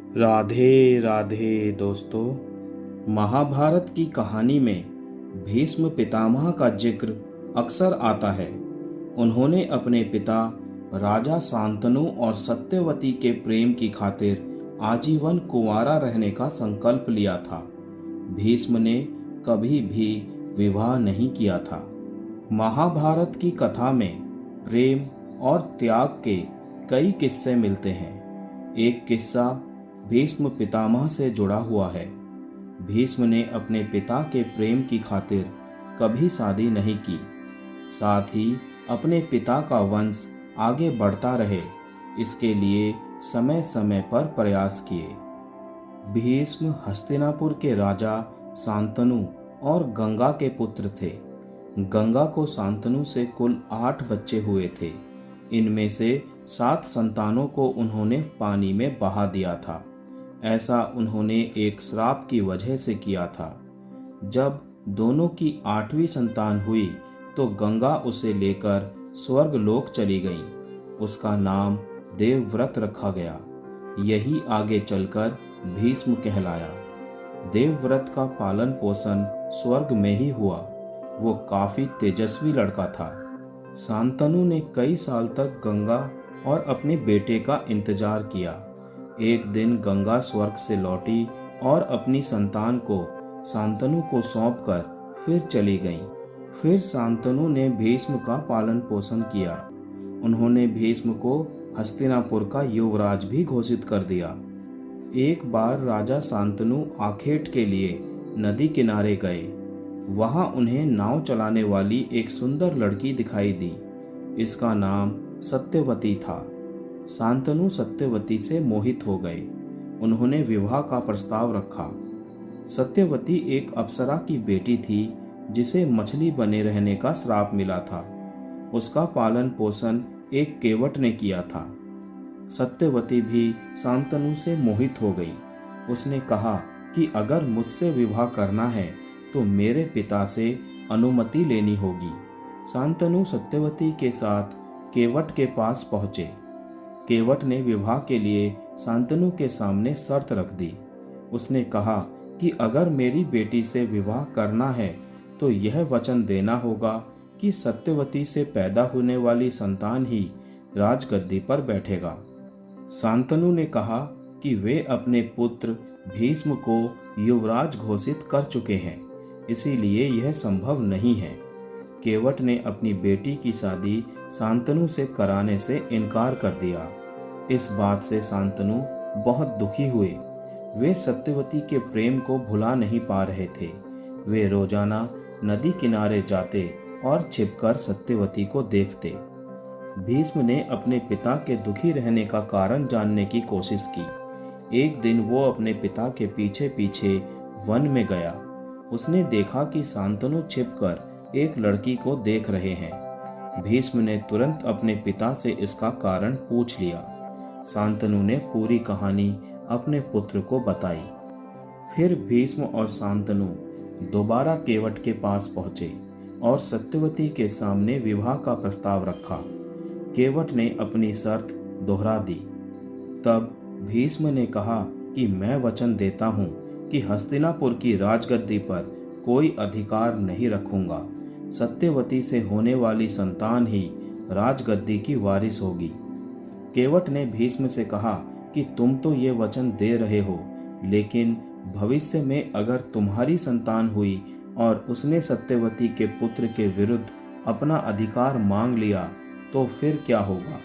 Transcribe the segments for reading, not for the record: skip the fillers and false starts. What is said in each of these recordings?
राधे राधे दोस्तों। महाभारत की कहानी में भीष्म पितामह का जिक्र अक्सर आता है। उन्होंने अपने पिता राजा शांतनु और सत्यवती के प्रेम की खातिर आजीवन कुंवारा रहने का संकल्प लिया था। भीष्म ने कभी भी विवाह नहीं किया था। महाभारत की कथा में प्रेम और त्याग के कई किस्से मिलते हैं। एक किस्सा भीष्म पितामह से जुड़ा हुआ है। भीष्म ने अपने पिता के प्रेम की खातिर कभी शादी नहीं की, साथ ही अपने पिता का वंश आगे बढ़ता रहे इसके लिए समय समय पर प्रयास किए। भीष्म हस्तिनापुर के राजा शांतनु और गंगा के पुत्र थे। गंगा को शांतनु से कुल 8 बच्चे हुए थे। इनमें से 7 संतानों को उन्होंने पानी में बहा दिया था। ऐसा उन्होंने एक श्राप की वजह से किया था। जब दोनों की 8वीं संतान हुई तो गंगा उसे लेकर स्वर्ग लोक चली गई। उसका नाम देवव्रत रखा गया। यही आगे चलकर भीष्म कहलाया। देवव्रत का पालन पोषण स्वर्ग में ही हुआ। वो काफी तेजस्वी लड़का था। शांतनु ने कई साल तक गंगा और अपने बेटे का इंतजार किया। एक दिन गंगा स्वर्ग से लौटी और अपनी संतान को शांतनु को सौंपकर फिर चली गईं। फिर शांतनु ने भीष्म का पालन पोषण किया। उन्होंने भीष्म को हस्तिनापुर का युवराज भी घोषित कर दिया। एक बार राजा शांतनु आखेट के लिए नदी किनारे गए। वहां उन्हें नाव चलाने वाली एक सुंदर लड़की दिखाई दी। इसका नाम सत्यवती था। शांतनु सत्यवती से मोहित हो गए। उन्होंने विवाह का प्रस्ताव रखा। सत्यवती एक अप्सरा की बेटी थी जिसे मछली बने रहने का श्राप मिला था। उसका पालन पोषण एक केवट ने किया था। सत्यवती भी शांतनु से मोहित हो गई। उसने कहा कि अगर मुझसे विवाह करना है तो मेरे पिता से अनुमति लेनी होगी। शांतनु सत्यवती के साथ केवट के पास पहुंचे। केवट ने विवाह के लिए शांतनु के सामने शर्त रख दी। उसने कहा कि अगर मेरी बेटी से विवाह करना है तो यह वचन देना होगा कि सत्यवती से पैदा होने वाली संतान ही राजगद्दी पर बैठेगा। शांतनु ने कहा कि वे अपने पुत्र भीष्म को युवराज घोषित कर चुके हैं, इसीलिए यह संभव नहीं है। केवट ने अपनी बेटी की शादी शांतनु से कराने से इनकार कर दिया। इस बात से शांतनु बहुत दुखी हुए। वे सत्यवती के प्रेम को भुला नहीं पा रहे थे। वे रोजाना नदी किनारे जाते और छिपकर सत्यवती को देखते। भीष्म ने अपने पिता के दुखी रहने का कारण जानने की कोशिश की। एक दिन वो अपने पिता के पीछे पीछे वन में गया। उसने देखा कि शांतनु छिपकर एक लड़की को देख रहे हैं। भीष्म ने तुरंत अपने पिता से इसका कारण पूछ लिया। शांतनु ने पूरी कहानी अपने पुत्र को बताई। फिर भीष्म और शांतनु दोबारा केवट के पास पहुंचे और सत्यवती के सामने विवाह का प्रस्ताव रखा। केवट ने अपनी शर्त दोहरा दी। तब भीष्म ने कहा कि मैं वचन देता हूं कि हस्तिनापुर की राजगद्दी पर कोई अधिकार नहीं रखूंगा। सत्यवती से होने वाली संतान ही राजगद्दी की वारिस होगी। केवट ने भीष्म से कहा कि तुम तो ये वचन दे रहे हो, लेकिन भविष्य में अगर तुम्हारी संतान हुई और उसने सत्यवती के पुत्र के विरुद्ध अपना अधिकार मांग लिया तो फिर क्या होगा।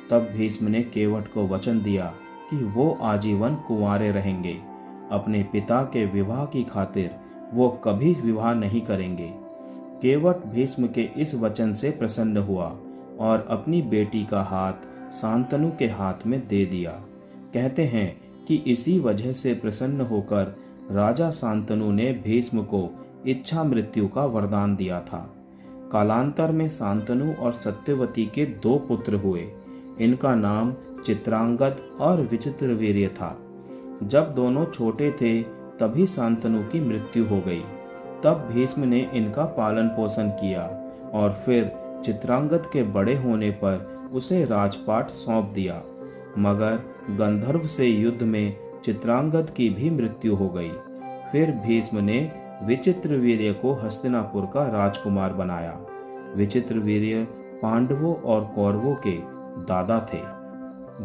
तब भीष्म ने केवट को वचन दिया कि वो आजीवन कुंवारे रहेंगे। अपने पिता के विवाह की खातिर वो कभी विवाह नहीं करेंगे। केवट भीष्म के इस वचन से प्रसन्न हुआ और अपनी बेटी का हाथ शांतनु के हाथ में दे दिया। कहते हैं कि इसी वजह से प्रसन्न होकर राजा शांतनु ने भीष्म को इच्छा मृत्यु का वरदान दिया था। कालांतर में शांतनु और सत्यवती के 2 पुत्र हुए। इनका नाम चित्रांगद और विचित्रवीर्य था। जब दोनों छोटे थे तभी शांतनु की मृत्यु हो गई। तब भीष्म ने इनका पालन पोषण किया और फिर चित्रांगद के बड़े होने पर उसे राजपाट सौंप दिया। मगर गंधर्व से युद्ध में चित्रांगद की भी मृत्यु हो गई। फिर भीष्म ने विचित्रवीर्य को हस्तिनापुर का राजकुमार बनाया। विचित्रवीर्य पांडवों और कौरवों के दादा थे।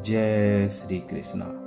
जय श्री कृष्णा।